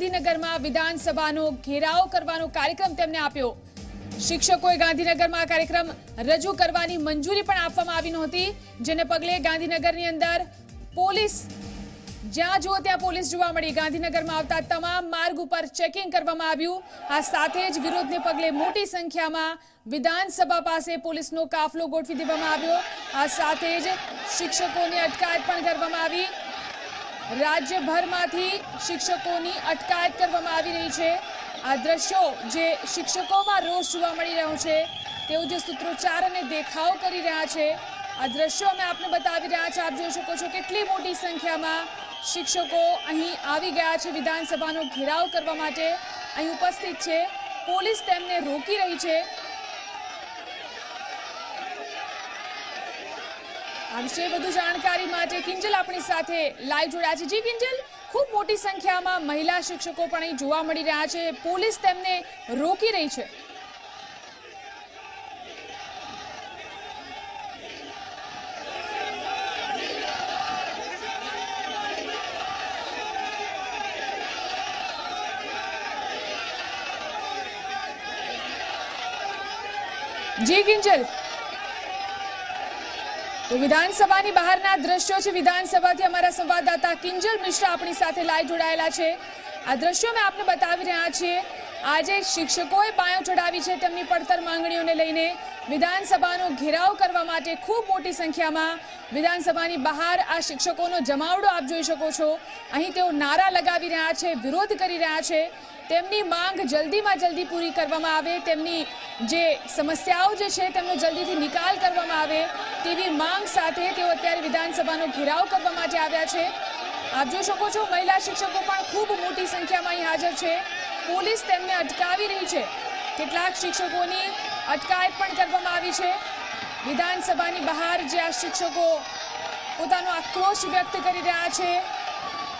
ગાંધીનગરમાં વિધાનસભાનો ઘેરાવ કરવાનો કાર્યક્રમ તેમને આપ્યો। શિક્ષકોએ ગાંધીનગરમાં આ કાર્યક્રમ રજૂ કરવાની મંજૂરી પણ આપવામાં આવી નહોતી, જેને પગલે ગાંધીનગરની અંદર પોલીસ જ્યાં જુઓ ત્યાં પોલીસ જોવા મળી। ગાંધીનગરમાં આવતા તમામ માર્ગ ઉપર ચેકિંગ કરવામાં આવ્યું। આ સાથે જ વિરોધને પગલે મોટી સંખ્યામાં વિધાનસભા પાસે પોલીસનો કાફલો ગોઠવી દેવામાં આવ્યો। આ સાથે જ શિક્ષકોની અટકાયત પણ કરવામાં આવી। રાજ્યભરમાંથી શિક્ષકોની અટકાયત કરવામાં આવી રહી છે। આ દ્રશ્યો જે શિક્ષકોમાં રોષ જોવા મળી રહ્યો છે, તેઓ જે સૂત્રોચ્ચાર અને દેખાવ કરી રહ્યા છે, આ દ્રશ્યો અમે આપને બતાવી રહ્યા છે। આપ જોઈ શકો છો કેટલી મોટી સંખ્યામાં શિક્ષકો અહીં આવી ગયા છે। વિધાનસભાનો ઘેરાવ કરવા માટે અહીં ઉપસ્થિત છે। પોલીસ તેમને રોકી રહી છે। આ વિશે વધુ જાણકારી માટે કિંજલ આપણી સાથે લાઈવ જોડાયા છે। જી કિંજલ, ખૂબ મોટી સંખ્યામાં મહિલા શિક્ષકો પણ અહીં જોવા મળી રહ્યા છે, પોલીસ તેમને રોકી રહી છે। જી કિંજલ, તો વિધાનસભાની બહારના દ્રશ્યો છે। વિધાનસભાથી અમારા સંવાદદાતા કિંજલ મિશ્રા આપણી સાથે લાઈવ જોડાયેલા છે। આ દ્રશ્યો મેં આપને બતાવી રહ્યા છીએ। આજે શિક્ષકોએ બાયો ચડાવી છે તેમની પડતર માંગણીઓને લઈને। વિધાનસભાનો ઘેરાવ કરવા માટે ખૂબ મોટી સંખ્યામાં વિધાનસભાની બહાર આ શિક્ષકોનો જમાવડો આપ જોઈ શકો છો। અહીં તેઓ નારા લગાવી રહ્યા છે, વિરોધ કરી રહ્યા છે। તેમની માંગ જલ્દીમાં જલ્દી પૂરી કરવામાં આવે, તેમની જે સમસ્યાઓ જે છે તેમનો જલ્દીથી નિકાલ કરવામાં આવે તેવી માંગ સાથે તેઓ અત્યારે વિધાનસભાનો ઘેરાવ કરવા માટે આવ્યા છે। આપ જોઈ શકો છો મહિલા શિક્ષકો પણ ખૂબ મોટી સંખ્યામાં અહીં હાજર છે। પોલીસ તેમને અટકાવી રહી છે। કેટલાક શિક્ષકોની અટકાયત પણ કરવામાં આવી છે। વિધાનસભાની બહાર જે આ શિક્ષકો પોતાનો આક્રોશ વ્યક્ત કરી રહ્યા છે,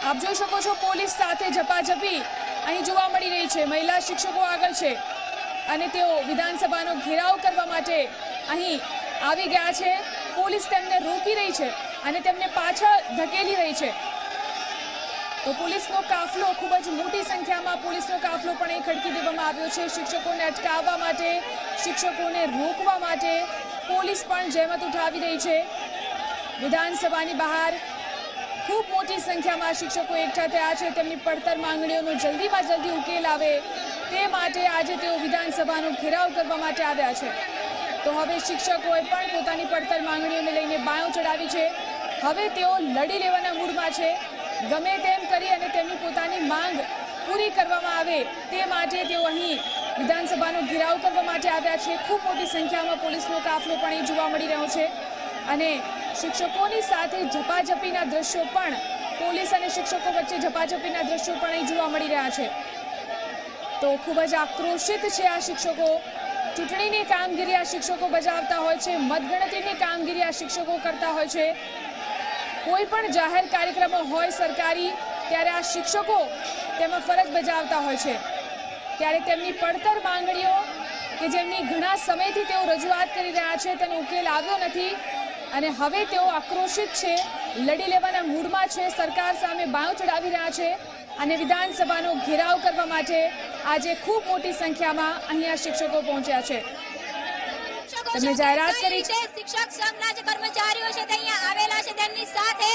આપ જોઈ શકો છો પોલીસ સાથે ઝપાઝપી અહીં જોવા મળી રહી છે। મહિલા શિક્ષકો આગળ છે અને તેઓ વિધાનસભાનો ઘેરાવ કરવા માટે અહીં આવી ગયા છે। પોલીસ તેમને રોકી રહી છે અને તેમને પાછળ ધકેલી રહી છે। તો પોલીસનો કાફલો, ખૂબ જ મોટી સંખ્યામાં પોલીસનો કાફલો પણ અહીં ખડકી દેવામાં આવ્યો છે। શિક્ષકોને અટકાવવા માટે, શિક્ષકોને રોકવા માટે પોલીસ પણ જહેમત ઉઠાવી રહી છે। વિધાનસભાની બહાર ખૂબ મોટી સંખ્યામાં શિક્ષકો એકઠા થયા છે। તેમની પડતર માંગણીઓનો જલ્દીમાં જલ્દી ઉકેલ આવે તે માટે આજે તેઓ વિધાનસભાનો ઘેરાવ કરવા માટે આવ્યા છે। તો હવે શિક્ષકોએ પણ પોતાની પડતર માંગણીઓને લઈને બાયો ચડાવી છે। હવે તેઓ લડી લેવાના મૂડમાં છે। ગમે તેમ કરી અને તેમની પોતાની માંગ પૂરી કરવામાં આવે તે માટે તેઓ અહીં વિધાનસભાનો ઘેરાવ કરવા માટે આવ્યા છે। ખૂબ મોટી સંખ્યામાં પોલીસનો કાફલો પણ અહીં જોવા મળી રહ્યો છે અને શિક્ષકોની સાથે ઝપાઝપીના દ્રશ્યો પણ, પોલીસ અને શિક્ષકો વચ્ચે ઝપાઝપીના દ્રશ્યો પણ અહીં જોવા મળી રહ્યા છે। તો ખૂબ જ આક્રોશિત છે આ શિક્ષકો। ચૂંટણીની કામગીરી આ શિક્ષકો બજાવતા હોય છે, મતગણતરીની કામગીરી આ શિક્ષકો કરતા હોય છે। કોઈ પણ જાહેર કાર્યક્રમો હોય સરકારી, ત્યારે આ શિક્ષકો તેમાં ફરજ બજાવતા હોય છે। ત્યારે તેમની પડતર માંગણીઓ કે જેમની ઘણા સમયથી તેઓ રજૂઆત કરી રહ્યા છે તેનો ઉકેલ આવ્યો નથી અને હવે તેઓ આક્રોશિત છે, લડી લેવાના મૂડમાં છે, સરકાર સામે બાયો ચડાવી રહ્યા છે અને વિધાનસભાનો ઘેરાવ કરવા માટે આજે ખૂબ મોટી સંખ્યામાં અહીંયા શિક્ષકો પહોંચ્યા છે। તેમણે જાહેરાત કરી છે શિક્ષક સંઘના જે કર્મચારીઓ છે તે અહીંયા આવેલા છે, તેમની સાથે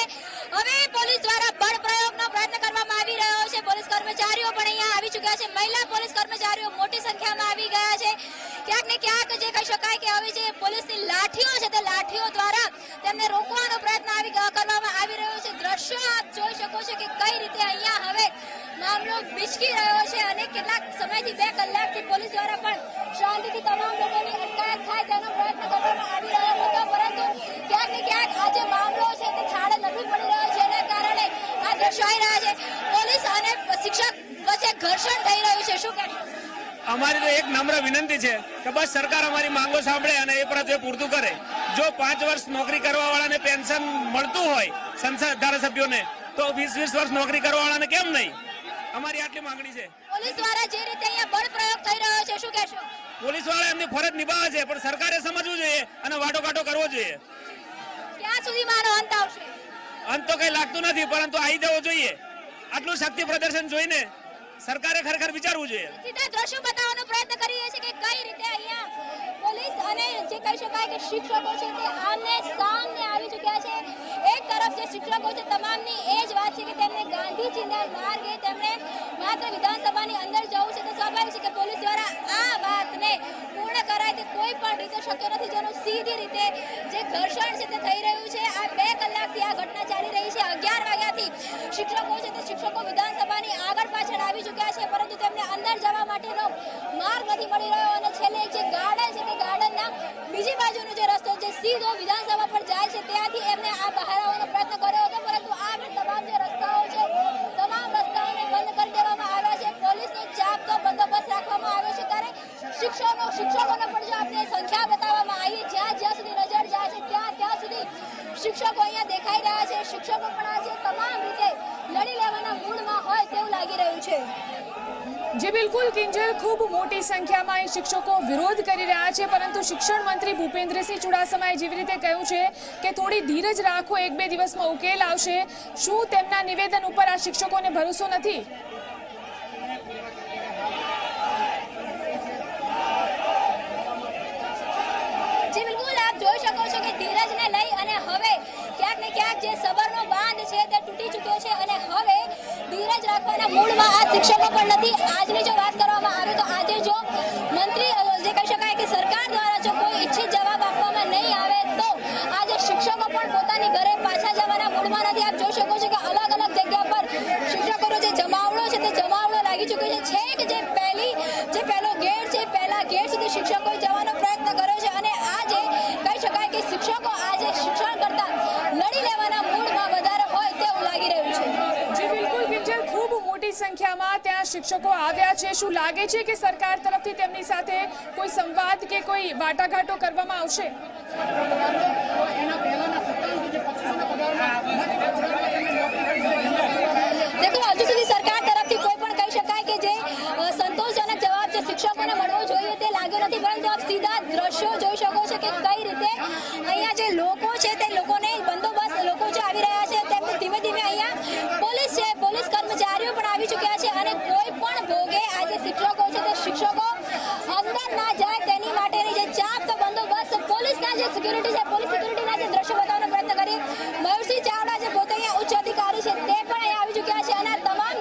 હવે પોલીસ દ્વારા બળ પ્રયોગનો પ્રયત્ન કરવામાં આવી રહ્યો છે। પોલીસ કર્મચારીઓ પણ અહીંયા આવી ચૂક્યા છે। મહિલા પોલીસ કર્મચારીઓ મોટી સંખ્યામાં આવી ગયા છે। ક્યાંક ને ક્યાંક જે કહી શકાય કે હવે જે પોલીસની લાઠીઓ છે તે લાઠીઓ દ્વારા તેમને રોકવાનો પ્રયત્ન કરવામાં આવી રહ્યો છે। દ્રશ્યો આપ જોઈ શકો છો કે કઈ રીતે અહીંયા હવે મામલો બિચકી રહ્યો છે અને કેટલાક સમયથી 2 કલાકથી પોલીસ દ્વારા પણ શાંતિથી તમામ લોકોની અટકાયત થાય તેનો પ્રયત્ન કરવામાં આવી રહ્યો હતો, પરંતુ ક્યાંક ને ક્યાંક આ જે મામલો છે તે થાળે નથી પડી રહ્યો છે, જેના કારણે આ દ્રશ્યો આવી રહ્યા છે। પોલીસ અને શિક્ષક વચ્ચે ઘર્ષણ થઈ રહ્યું છે। શું કહેશો? અમારી તો એક નમ્ર વિનંતી છે કે બસ સરકાર અમારી માંગો સાંભળે અને એ પરત પૂરતું કરે। જો 5 વર્ષ નોકરી કરવા વાળાને પેન્શન મળતું હોય સંસદ ધારાસભ્યોને, તો 20-20 વર્ષ નોકરી કરવા વાળાને કેમ નહીં? અમારી આટલી માંગણી છે। પોલીસ દ્વારા જે રીતે અહીંયા બળ પ્રયોગ થઈ રહ્યો છે, શું કહેશો? પોલીસ વાળા એમની ફરજ નિભાવે છે, પણ સરકારે સમજવું જોઈએ અને વાટોઘાટો કરવો જોઈએ। ક્યાં સુધી મારો અંત આવશે? અંત તો કઈ લાગતું નથી, પરંતુ આવી જવો જોઈએ। આટલું શક્તિ પ્રદર્શન જોઈને સરકારે ખરેખર વિચારવું જોઈએ. સીધા દ્રશ્યો બતાવવાનો પ્રયત્ન કરી રહ્યા છે કે કઈ રીતે અહીંયા પોલીસ અને જે કહી શકાય કે શિક્ષકો છે તે આમને સામને આવી ચૂક્યા છે. એક તરફ જે શિક્ષકો છે તમામની એ જ વાત છે કે તેમને ગાંધીજીના માર્ગે તેમને માત્ર વિધાનસભાની અંદર જવું છે. તો સ્વાભાવિક છે કે પોલીસ દ્વારા આ વાતને પૂર્ણ કરાય તે કોઈ પણ રીતે શક્ય નથી, જેનું સીધી રીતે જે ઘર્ષણ છે તે થઈ રહ્યું છે. આ 2 કલાકથી આ ઘટના ચાલી રહી છે. 11 વાગ્યાથી શિક્ષકો છે તે શિક્ષકો વિધાનસભાની આગળ પાછળ આવી ચૂક્યા છે, પરંતુ તેમને અંદર જવા માટેનો માર્ગ નથી મળી રહ્યો. અને છેલ્લે જે ગાર્ડન છે તે ગાર્ડનના બીજી બાજુનો જે રસ્તો જે સીધો વિધાનસભા પર જાય છે ત્યાંથી એમને આ બહાર આવવાનો પ્રયત્ન કર્યો હતો, પરંતુ આ તમામ જે રસ્તાઓ છે તમામ રસ્તાઓને બંધ કરી દેવામાં આવ્યા છે. પોલીસનો ચાપતો બંદોબસ્ત રાખવામાં આવ્યો છે. ત્યારે શિક્ષકોને પણ જો આપણે સંખ્યા બતાવવામાં આવી, જ્યાં સુધી નજર જાય છે ત્યાં સુધી શિક્ષકો અહીંયા દેખાઈ રહ્યા છે. શિક્ષકો પણ આજે તમામ રીતે લડી લેવાના મૂડમાં હોય તેવું લાગી રહ્યું છે. જી બિલકુલ કિંજલ, ખૂબ મોટી સંખ્યામાં અહીં શિક્ષકો વિરોધ કરી રહ્યા છે, પરંતુ શિક્ષણ મંત્રી ભૂપેન્દ્રસિંહ ચુડાસમાએ જેવી રીતે કહ્યું છે કે થોડી ધીરજ રાખો, 1-2 દિવસમાં ઉકેલ આવશે. શું તેમના નિવેદન ઉપર આ શિક્ષકોને ભરોસો નથી? જી બિલકુલ, આપ જોઈ શકો છો કે ધીરજને લઈ અને હવે ક્યાંક ને ક્યાંક જે સબરનો બાંધ છે તે તૂટી ચૂક્યો છે અને હવે ધીરજ રાખવાના મૂડમાં આ શિક્ષકો પણ નથી. આજની જો વાત કરવામાં આવે તો આજે જો મંત્રી જે કહી શકાય કે સરકાર દ્વારા જો કોઈ ઈચ્છિત જવાબ આપવામાં નહીં આવે તો આજે શિક્ષકો પણ પોતાની ઘરે પાછા જવાના મૂડમાં નથી. આપ જોઈ શકો છો કે અલગ અલગ જગ્યા પર શિક્ષકોનો જે જમાવડો છે તે જમાવડો લાગી ચૂક્યો છે. છેક જે પહેલો ગેટ છે પહેલા ગેટ સુધી શિક્ષકોએ જવાનો પ્રયત્ન કર્યો છે અને આજે કહી શકાય કે શિક્ષકો આજે શિક્ષણ કરતા લડી લેવાના મૂડમાં વધારે હોય તેવું લાગી રહ્યું છે. જી બિલકુલ કિંજલ, ખૂબ મોટી સંખ્યામાં ત્યાં શિક્ષકો આવ્યા છે. શું લાગે છે કે સરકાર તરફથી તેમની સાથે કોઈ સંવાદ કે કોઈ વાટાઘાટો કરવામાં આવશે? देखो हजू સુધી સરકાર તરફથી કોઈ પણ કહી શકાય કે જે સંતોષજનક જવાબ જે શિક્ષકોને મળવો જોઈએ તે લાગ્યો નથી, પરંતુ આપ સીધા દ્રશ્યો જોઈ શકો છો કે કઈ રીતે અહીંયા જે લોકો છે તે લોકોને બંદોબસ્ત લોકો જે આવી રહ્યા છે તેમને ધીમે ધીમે અહીંયા પોલીસ છે પોલીસ કર્મચારીઓ પણ આવી ચૂક્યા છે અને કોઈ પણ ભોગે આ જે શિક્ષકો છે તે શિક્ષકો અંદર ના જાય તેની માટેની જે ચાપતો બંદોબસ્ત પોલીસના જે સિક્યુરિટી છે પોલીસ સિક્યુરિટીના જે દ્રશ્યો બતાવવાનો પ્રયત્ન કરી. મયુરસિંહ ચાવડા જે પોતે અહીંયા ઉચ્ચ અધિકારી છે તે પણ અહીંયા આવી ચૂક્યા છે અને તમામ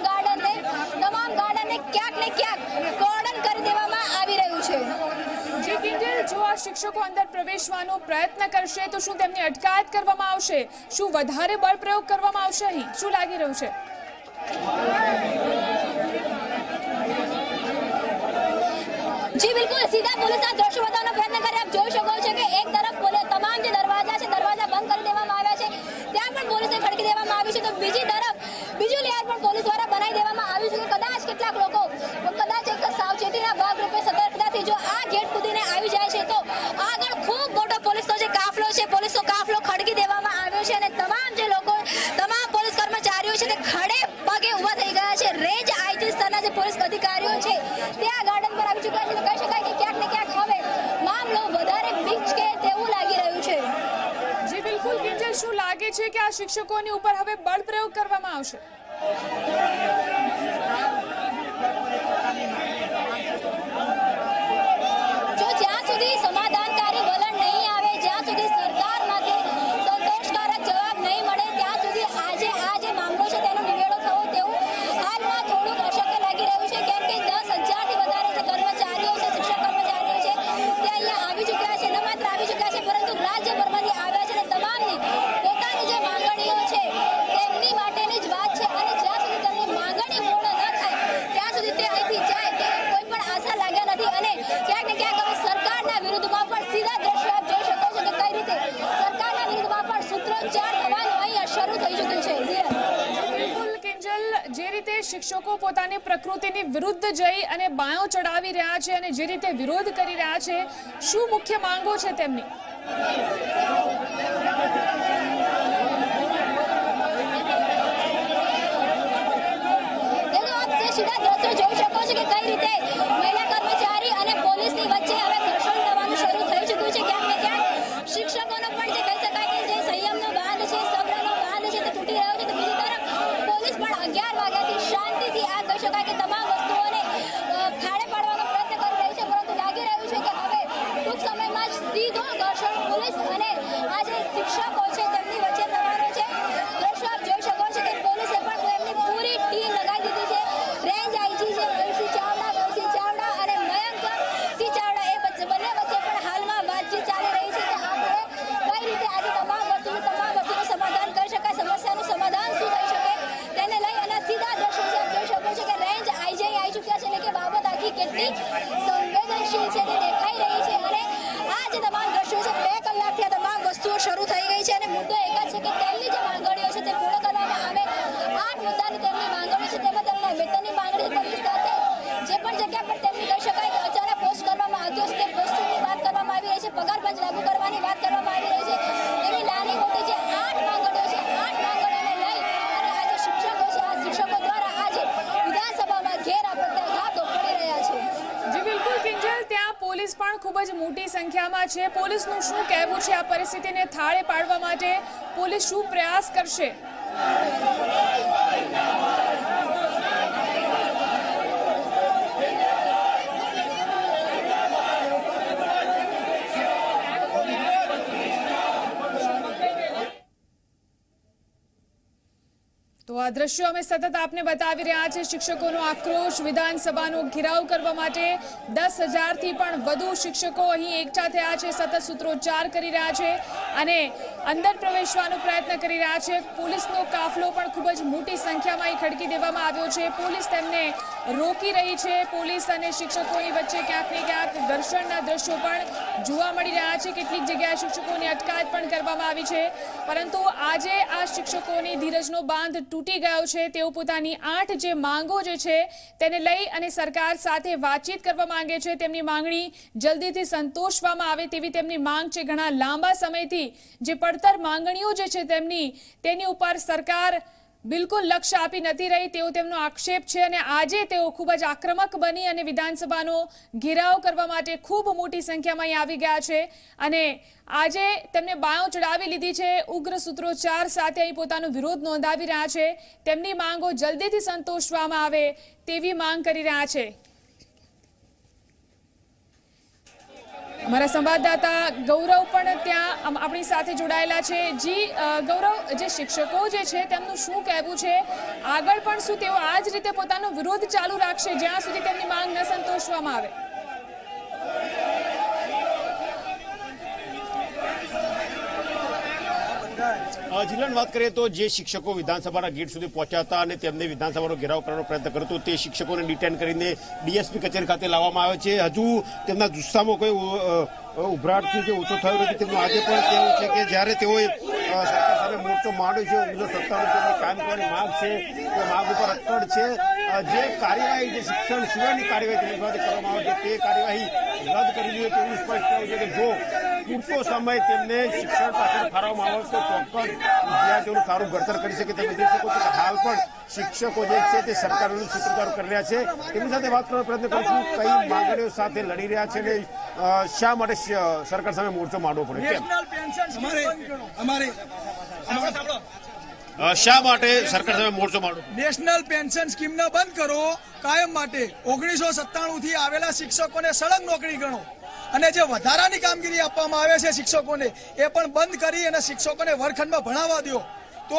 ગાર્ડનને ક્યાંક ને ક્યાંક કોર્ડન કરી દેવામાં આવી રહ્યું છે. જી કિંજલ, જો આ શિક્ષકો અંદર પ્રવેશવાનો પ્રયત્ન કરશે તો શું તેમની અટકાયત કરવામાં આવશે? શું વધારે બળ પ્રયોગ કરવામાં આવશે? અહીં શું લાગી રહ્યું છે? જી બિલકુલ, સીધા પોલીસના દ્રશ્યો બતાવવાનો પ્રયત્ન કરી. આપ જોઈ શકો છો કે એક તરફ તમામ જે દરવાજા છે દરવાજા બંધ કરી દેવામાં આવ્યા છે, ત્યાં પણ પોલીસને ખડકી દેવામાં આવી છે. તો બીજી તરફ બીજું લિયાર પણ પોલીસ દ્વારા બનાવી દેવામાં આવ્યું છે કે કદાચ કેટલાક લોકો કદાચ એક સાવચેતીના ભાગરૂપે સતર્કતાથી જો આ ગેટ કૂદીને આવી જાય છે તો આગળ ખૂબ મોટો પોલીસનો જે કાફલો છે પોલીસનો કાફલો ખડકી દેવામાં આવ્યો છે અને તમામ જે લોકો તમામ પોલીસ કર્મચારીઓ છે તે ખડે પગે ઊભા થઈ ગયા છે. રેન્જ આઈજી સ્તરના જે પોલીસ અધિકારીઓ છે તે આ ગાર્ડન પર આવી ચૂક્યા છે. તો કહી શકાય કે ક્યાંક ને ક્યાંક હવે મામલો વધારે બીચકે તેવું લાગી રહ્યું છે. જી બિલકુલ કિંજલ, શું લાગે છે કે આ શિક્ષકોની ઉપર હવે બળ પ્રયોગ કરવામાં આવશે? જો જ્યાં સુધી સમાધાનકારી વલણ નહીં આવે, જ્યાં સુધી સરકારમાંથી સંતોષકારક જવાબ નહીં મળે ત્યાં સુધી આજે આ જે મામલો છે તેનો નિવેડો થવો તેવું હાલમાં થોડુંક અશક્ય લાગી રહ્યું છે. કેમ કે 10,000થી વધારે જે કર્મચારીઓ છે શિક્ષક કર્મચારીઓ છે તે અહીંયા આવી ચૂક્યા છે. ન માત્ર આવી ચૂક્યા છે પરંતુ રાજ્યભરમાંથી આવ્યા છે અને તમામની પોતાની જે માંગણીઓ છે તેમની માટેની જ વાત છે અને જ્યાં સુધી તેમની માંગણી પૂર્ણ ન થાય ત્યાં સુધી તે અહીંથી જાય તેવી કોઈ પણ આશા લાગ્યા નથી. અને ક્યાંક ને ક્યાંક હવે સરકારના વિરુદ્ધમાં પણ સીધા દ્રશ્યો આપ જોઈ શકો છો કે કઈ રીતે સરકારના વિરુદ્ધમાં પણ સૂત્રોચ્ચાર થવાનું અહીંયા શરૂ થઈ ચૂક્યું છે. બિલકુલ કિંજલ, જે રીતે શિક્ષકો પોતાની પ્રકૃતિની વિરુદ્ધ જઈ અને બાયો ચડાવી રહ્યા છે અને જે રીતે વિરોધ કરી રહ્યા છે, શું મુખ્ય માંગો છે તેમની? સીધા દ્રશ્યો જોઈ શકો છો કે કઈ રીતે મહિલા કર્મચારી અને પોલીસની વચ્ચે હવે ઘર્ષણ થવાનું શરૂ થઈ ચૂક્યું છે. ક્યાંક ને ક્યાંક શિક્ષકોનો પણ જે કહી શકાય કે જે સંયમનો બાંધ છે સબ્રનો બાંધ છે તે તૂટી રહ્યો છે. તો બીજી તરફ પોલીસ પણ 11 વાગ્યાથી શાંતિથી આ કહી શકાય કે તમામ કેટલી સંવેદનશીલ છે તે દેખાઈ રહી છે અને આ જે તમામ દ્રશ્યો છે 2 કલાકથી આ તમામ વસ્તુઓ શરૂ થઈ ગઈ છે અને મુદ્દો એક જ છે કે તેમની જે માંગણીઓ છે તે પૂર્ણ કરવામાં આવે 8 મુદ્દાની તેમની માંગણી છે તેમાં તેમના વેતનની માંગણી છે તેમની સાથે જે પણ જગ્યા પર તેમની કહી શકાય કે અચાનક પોસ્ટ કરવામાં આવ્યો છે તે પોસ્ટિંગની વાત કરવામાં આવી રહી છે પગાર પંચ લાગુ કરવાની વાત કરવામાં આવી રહી છે એવી નાની મોટી જે 8 માંગણીઓ છે 8 માંગણીઓને લઈ અને આજે શિક્ષકો છે આ શિક્ષકો દ્વારા આજે વિધાનસભામાં ઘેરા પ્રત્યાઘાતો પડી રહ્યા છે જી બિલકુલ કિંજલ, ત્યાં પોલીસ પણ ખૂબ જ મોટી સંખ્યામાં છે. પોલીસનું શું કહેવું છે આ પરિસ્થિતિને થાળે પાડવા માટે? પોલીસ શું પ્રયાસ કરશે? તો આ દ્રશ્યો અમે સતત આપને બતાવી રહ્યા છે. શિક્ષકોનો આક્રોશ, વિધાનસભાનો ઘેરાવ કરવા માટે 10,000થી પણ વધુ શિક્ષકો અહીં એકઠા થયા છે, સતત સૂત્રોચ્ચાર કરી રહ્યા છે અને અંદર પ્રવેશવાનો પ્રયત્ન કરી રહ્યા છે. પોલીસનો કાફલો પણ ખૂબ જ મોટી સંખ્યામાં અહીં ખડકી દેવામાં આવ્યો છે. પોલીસ તેમને રોકી રહી છે. પોલીસ અને શિક્ષકોની વચ્ચે ક્યાંક ને ક્યાંક ઘર્ષણના દ્રશ્યો પણ જોવા મળી રહ્યા છે. કેટલીક જગ્યાએ શિક્ષકોની અટકાયત પણ કરવામાં આવી છે, પરંતુ આજે આ શિક્ષકોની ધીરજનો બાંધ તૂટી ગયો છે. તેઓ પોતાની 8 જે માંગો જે છે તેને લઈ અને સરકાર સાથે વાતચીત કરવા માંગે છે. તેમની માંગણી જલ્દીથી સંતોષવામાં આવે તેવી તેમની માંગ છે. ઘણા લાંબા સમયથી જે પડતર માંગણીઓ જે છે તેની ઉપર સરકાર બિલકુલ લક્ષ્ય આપી નથી રહી તેવો તેમનો આક્ષેપ છે અને આજે તેઓ ખૂબ જ આક્રમક બની અને વિધાનસભાનો ઘેરાવ કરવા માટે ખૂબ મોટી સંખ્યામાં અહીં આવી ગયા છે અને આજે તેમને બાયો ચડાવી લીધી છે. ઉગ્ર સૂત્રોચ્ચાર સાથે અહીં પોતાનો વિરોધ નોંધાવી રહ્યા છે. તેમની માંગો જલ્દીથી સંતોષવામાં આવે તેવી માંગ કરી રહ્યા છે. અમારા સંવાદદાતા ગૌરવ પણ ત્યાં આપણી સાથે જોડાયેલા છે. જી ગૌરવ, જે શિક્ષકો જે છે તેમનું શું કહેવું છે? આગળ પણ શું તેઓ આ જ રીતે પોતાનો વિરોધ ચાલુ રાખશે જ્યાં સુધી તેમની માંગ ન સંતોષવામાં આવે? જિલ્લાની વાત કરીએ તો જે શિક્ષકો વિધાનસભાના ગેટ સુધી પહોંચ્યા હતા અને તેમને વિધાનસભાનો ઘેરાવ કરવાનો પ્રયત્ન કર્યો હતો તે શિક્ષકોને ડિટેન કરીને ડીએસપી કચેરી ખાતે લાવવામાં આવે છે. હજુ તેમના જુસ્સામાં કોઈ ઉભરાટથી જે ઓછો થયો નથી. તેમનું આજે પણ કહેવું છે કે જ્યારે તેઓએ સરકાર સામે મોરચો માંડ્યો છે 1997 કાયમ કરવાની માંગ છે તે માંગ ઉપર અટકળ છે. જે કાર્યવાહી જે શિક્ષણ સિવાયની કાર્યવાહી કરવામાં આવે છે તે કાર્યવાહી રદ કરવી જોઈએ તેવું સ્પષ્ટ થયું છે કે જો પૂરતો સમય તેમને શિક્ષણ પાછળ ફાળવવામાં આવે તો ચોક્કસ વિદ્યાર્થીઓનું સારું ઘડતર કરી શકે. તમે જોઈ શકો છો કે હાલ પણ શિક્ષકો જે છે તે સરકારોનું સૂત્રધાર કરી રહ્યા છે. તેમની સાથે વાત કરવાનો પ્રયત્ન કરીશું. કઈ માંગણીઓ સાથે લડી રહ્યા છે અને શા માટે સરકાર સામે મોરચો માંડવો પડે? શા માટે સરકાર સામે મોરચો માંડવો? નેશનલ પેન્શન સ્કીમને બંધ કરો કાયમ માટે. 1997 થી આવેલા શિક્ષકોને સળંગ નોકરી ગણો અને જે વધારાની કામગીરી આપવામાં આવે છે શિક્ષકોને એ પણ બંધ કરી અને શિક્ષકોને વર્ગખંડમાં ભણાવવા દો. તો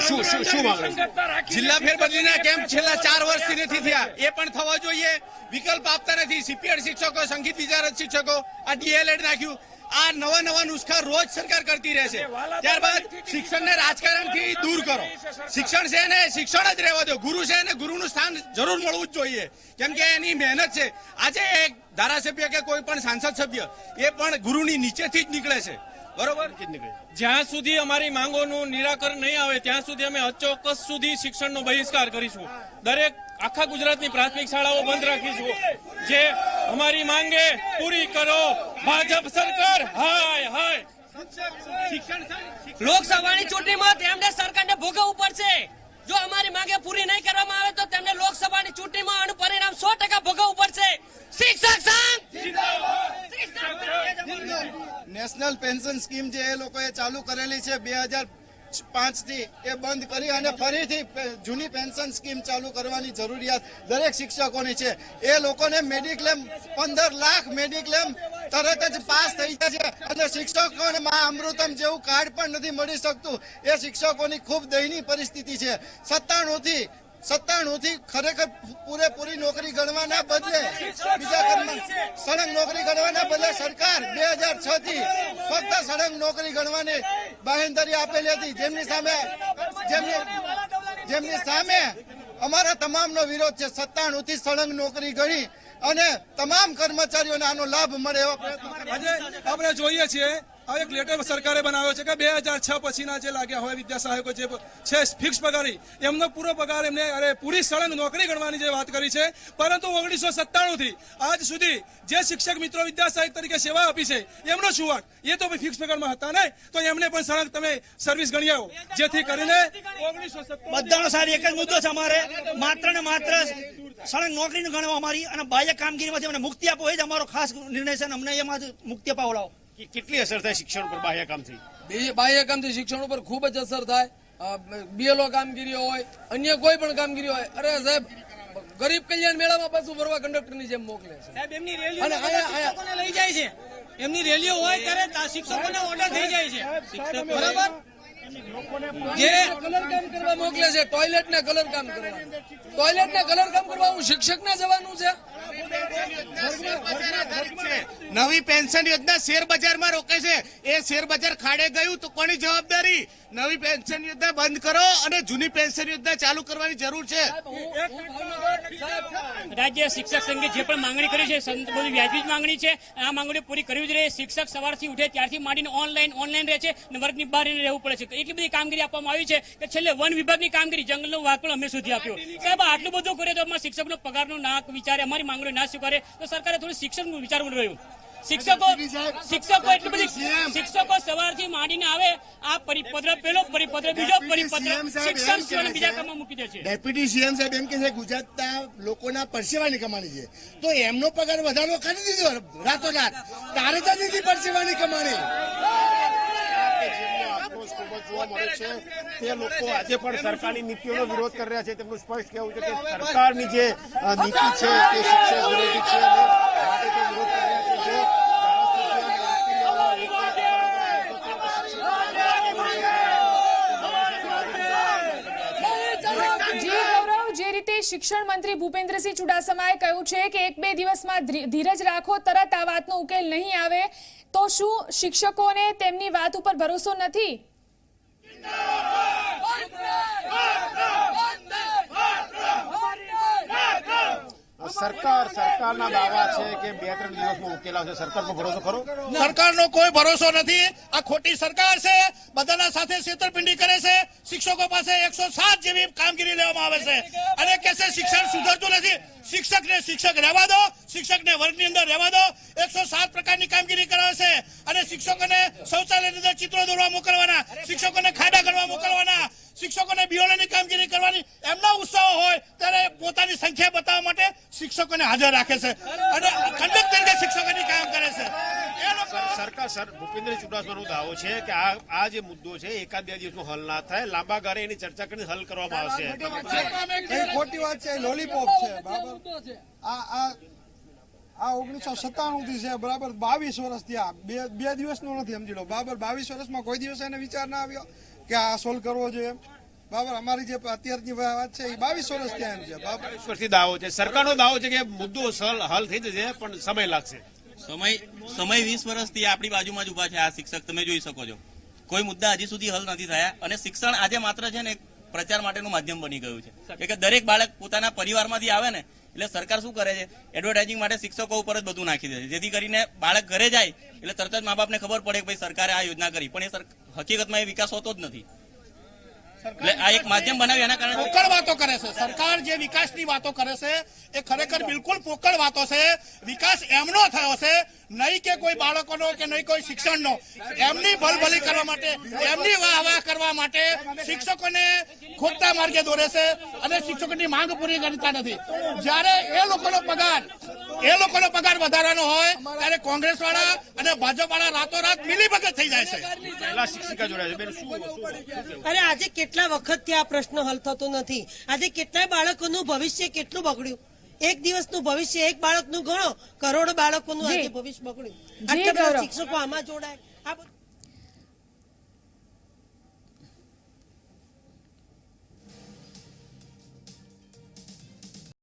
શું માંગણી? જિલ્લા ફેરબદલીના કેમ્પ છેલ્લા 4 વર્ષથી નથી થયા, એ પણ થવા જોઈએ. વિકલ્પ આપતા નથી. સીપીએડ શિક્ષકો, સંગીત વિશારદ શિક્ષકો, આ ડીએલએડ નાખ્યું. આ નવા નુસ્ખા રોજ સરકાર કરતી રહેશે. ત્યારબાદ શિક્ષણને રાજકારણથી દૂર કરો. શિક્ષણ છે ને શિક્ષણ જ રહેવા દો. ગુરુ છે ને ગુરુનું સ્થાન જરૂર મળવું જ જોઈએ, કેમ કે એની મહેનત છે. આજે એક ધારાસભ્ય કે કોઈ પણ સાંસદ સભ્ય એ પણ ગુરુની નીચેથી જ નીકળે છે, બરોબર? જ્યાં સુધી અમારી માંગોનું નિરાકરણ નહીં આવે ત્યાં સુધી અમે અચોક્કસ સુધી શિક્ષણનો બહિષ્કાર કરીશું. દરેક આખા ગુજરાતની પ્રાથમિક શાળાઓ બંધ રાખીશું. જે અમારી માંગે પૂરી કરો ભાજપ સરકાર. હાય હાય. લોકસભાની ચૂંટણીમાં તેમને સરકારને ભોગવવું પડશે. જો અમારી માંગે પૂરી નહીં કરવામાં આવે તો તેમને લોકસભાની ચૂંટણીમાં આનું પરિણામ 100% ભોગવવું પડશે. શિક્ષક સંઘ નેશનલ પેન્શન સ્કીમ જે એ લોકોએ ચાલુ કરેલી છે 2005 થી એ બંધ કરી અને ફરીથી જૂની પેન્શન સ્કીમ ચાલુ કરવાની જરૂરિયાત દરેક શિક્ષકોની છે. એ લોકોને મેડિક્લેમ 15 લાખ મેડિક્લેમ તરત જ પાસ થઈ જાય છે અને શિક્ષકોને મા અમૃતમ જેવું કાર્ડ પણ નથી મળી શકતું. એ શિક્ષકોની ખૂબ દયનીય પરિસ્થિતિ છે. 97 થી ખરેખર પૂરેપૂરી નોકરી ગણવાના બદલે બીજા કર્મમાં સળંગ નોકરી ગણવાના બદલે સરકાર 2006 થી ફક્ત સળંગ નોકરી ગણવાની બાહેંધરી આપેલી હતી, જેમની સામે અમારા તમામનો વિરોધ છે. 97 થી સળંગ નોકરી ગણી અને તમામ કર્મચારીઓને આનો લાભ મળે એવા પ્રયત્નો આજે આપણે જોઈએ છીએ આ એક લેટર સરકારે બનાવ્યો છે કે 2006 પછીના જે લાગ્યા હોય વિદ્યા સહાયકો જે છે ફિક્સ પગારી એમનો પૂરો પગાર એમને પૂરી સળંગ નોકરી ગણવાની જે વાત કરી છે, પરંતુ 1997 થી આજ સુધી જે શિક્ષક મિત્રો વિદ્યા સહાયક તરીકે સેવા આપી છે એમનો શું વાંક? એ તો ફિક્સ પગારમાં હતા ને, તો એમને પણ સળંગ તમે સર્વિસ ગણી આવો, જેથી કરીને 1997 બધાનો સારી એક જ મુદ્દો છે અમારે, માત્ર ને માત્ર સળંગ નોકરી ગણવા અમારી અને બાહ્ય કામગીરીમાંથી અમને મુક્તિ આપો એ જ અમારો ખાસ નિર્ણય છે. અમને એમાં મુક્તિ અપાવડાવો. કેટલી અસર થાય શિક્ષણ પર બાહ્ય કામથી? બાહ્ય કામથી શિક્ષણ ઉપર ખૂબ જ અસર થાય. બીએલઓ કામગીરી હોય, અન્ય કોઈ પણ કામગીરી હોય, અરે સાહેબ ગરીબ કલ્યાણ મેળામાં પાછું ભરવા કંડક્ટરની જેમ મોકલે છે. સાહેબ એમની રેલીઓ શિક્ષકોને લઈ જાય છે, એમની રેલીઓ હોય ત્યારે શિક્ષકોને ઓર્ડર થઈ જાય છે, બરાબર? જે કલર કામ કરવા મોકલે છે, ટોયલેટ ને કલર કામ કરવા, ટોયલેટ ને કલર કામ કરવા હું શિક્ષક ને જવાનું છે. નવી પેન્શન યોજના શેર બજારમાં રોકે છે, એ શેર બજાર ખાડે ગયું તો કોની જવાબદારી? નવી પેન્શન યોજના બંધ કરો અને જૂની પેન્શન યોજના ચાલુ કરવાની જરૂર છે. રાજ્ય શિક્ષક સંઘે જે પણ માંગણી કરી છે બધી વ્યાજબી માંગણી છે. આ માંગણી પૂરી કરવી જ રહે. શિક્ષક સવારથી ઉઠે ત્યારથી માંડીને ઓનલાઈન રહે છે અને વર્ગની બહાર રહેવું પડે છે. એટલી બધી કામગીરી આપવામાં આવી છે કે છેલ્લે વન વિભાગની કામગીરી જંગલનો વાઘ પણ અમે સુધી આપ્યો. સાહેબ આટલું બધું કરે તો અમારા શિક્ષકનો પગારનો ના વિચારે, અમારી માંગણીઓ ના સ્વીકારે તો સરકારે થોડું શિક્ષણનું વિચારવું રહ્યું. શિક્ષકો એટલી બધી શિક્ષકો સવારથી માંડીને આવે, આ પરિપત્ર પેલો પરિપત્ર બીજો પરિપત્ર શિક્ષણ સિવાયના બીજા કામમાં મૂકી દે છે. ડેપ્યુટી સીએમ સાહેબ એમ કે છે ગુજરાતના લોકોના પરસેવાની કમાણી છે, તો એમનો પગાર વધારો કરી દીધો રાતોરાત. તારે તો દીધી પરસેવાની કમાણી. જોવા મળે છે તે લોકો આજે પણ સરકારની નીતિઓનો વિરોધ કરી રહ્યા છે. તેમનું સ્પષ્ટ કહેવું છે કે સરકારની જે નીતિ છે તે શિક્ષણ વિરોધી છે અને માટે તે વિરોધ કરી રહ્યા છે. જી ગૌરવ, જે રીતે શિક્ષણ મંત્રી ભૂપેન્દ્રસિંહ ચુડાસમાએ કહ્યું છે કે 1-2 દિવસમાં ધીરજ રાખો, તરત આ વાતનો ઉકેલ નહીં આવે, તો શું શિક્ષકોને તેમની વાત ઉપર ભરોસો નથી? સરકારના દાવા છે કે 2-3 દિવસમાં ઉકેલ આવશે. સરકાર પર ભરોસો ખરો? સરકારનો કોઈ ભરોસો નથી. આ ખોટી સરકાર છે, બધાના સાથે છેતરપિંડી કરે છે. શિક્ષકો પાસે 107 જેવી કામગીરી લેવામાં આવે છે અને કે છે શિક્ષણ સુધરતું નથી. શિક્ષકને શિક્ષક રહેવા દો, શિક્ષકને વર્ગની અંદર રહેવા દો. 107 પ્રકારની કામગીરી કરાવે છે અને શિક્ષકોને શૌચાલયની અંદર ચિત્રો દોરવા મોકલવાના, શિક્ષકોને ખાડા કરવા મોકલવાના, શિક્ષકોને બીઓની કામગીરી કરવાની એમના ઉત્સાહ હોય ત્યારે પોતાની સંખ્યા બતાવવા માટે શિક્ષકોને હાજર રાખે છે અને કંડક્ટર તરીકે શિક્ષકોની કામ કરે છે. સરકાર ભૂપેન્દ્ર ચુડાસમાનો દાવો છે કે આ જે મુદ્દો છે 1-2 દિવસમાં હલ ના થાય, લાંબા ગાળે એની ચર્ચા કરીને હલ કરવામાં આવશે. ખોટી વાત છે, લોલીપોપ છે. બરાબર, આ 1997 થી છે, બરાબર 22 વર્ષ થયા. બે દિવસનો નથી, સમજી લો. બરાબર 22 વર્ષમાં કોઈ દિવસ એને વિચાર ના આવ્યો કે આ સોલ્વ કરવો જોઈએ. બરાબર, અમારી જે અત્યારની વાત છે એ 22 વર્ષ થયા એમ છે. બરાબર, દાવો છે, સરકારનો દાવો છે કે મુદ્દો હલ થઈ જશે પણ સમય લાગશે. સમય 20 વર્ષથી આપણી બાજુમાં જ ઉભા છે આ શિક્ષક, તમે જોઈ શકો છો. કોઈ મુદ્દા હજી સુધી હલ નથી થયા અને શિક્ષણ આજે માત્ર છે ને પ્રચાર માટેનું માધ્યમ બની ગયું છે કે દરેક બાળક પોતાના પરિવારમાંથી આવે ને એટલે સરકાર શું કરે છે, એડવર્ટાઇઝિંગ માટે શિક્ષકો ઉપર જ બધું નાખી દે છે, જેથી કરીને બાળક ઘરે જાય એટલે તરત જ મા બાપને ખબર પડે કે ભાઈ સરકારે આ યોજના કરી, પણ એ હકીકતમાં એ વિકાસ હોતો જ નથી. એટલે આ એક માધ્યમ બનાવ્યું એના કારણે પોકળ વાતો કરે છે. સરકાર જે વિકાસની વાતો કરે છે એ ખરેખર બિલકુલ પોકળ વાતો છે. વિકાસ એમનો થયો છે, નહીં કે કોઈ બાળકોનો કે નહીં કોઈ શિક્ષણનો. એમની ભલભલી કરવા માટે, એમની વાહ કરવા માટે શિક્ષકોને ખોટા માર્ગે દોરે છે અને શિક્ષકોની માંગ પૂરી કરતા નથી. જ્યારે એ લોકોનો પગાર વધારવાનો હોય ત્યારે કોંગ્રેસ વાળા અને ભાજપ વાળા રાતોરાત મિલીભગત થઈ જાય છે. પહેલા શિક્ષિકા જોડાય છે. બેન, શું અરે આજે કેટલા વખતથી આ પ્રશ્ન હલ થતો નથી. આજે કેટલાય બાળકોનું ભવિષ્ય કેટલું બગડ્યું. એક દિવસનું ભવિષ્ય એક બાળકનું ગણો, કરોડો બાળકોનું આજે ભવિષ્ય બગડ્યું. આટલા બધા શિક્ષકો આમાં જોડાય. આ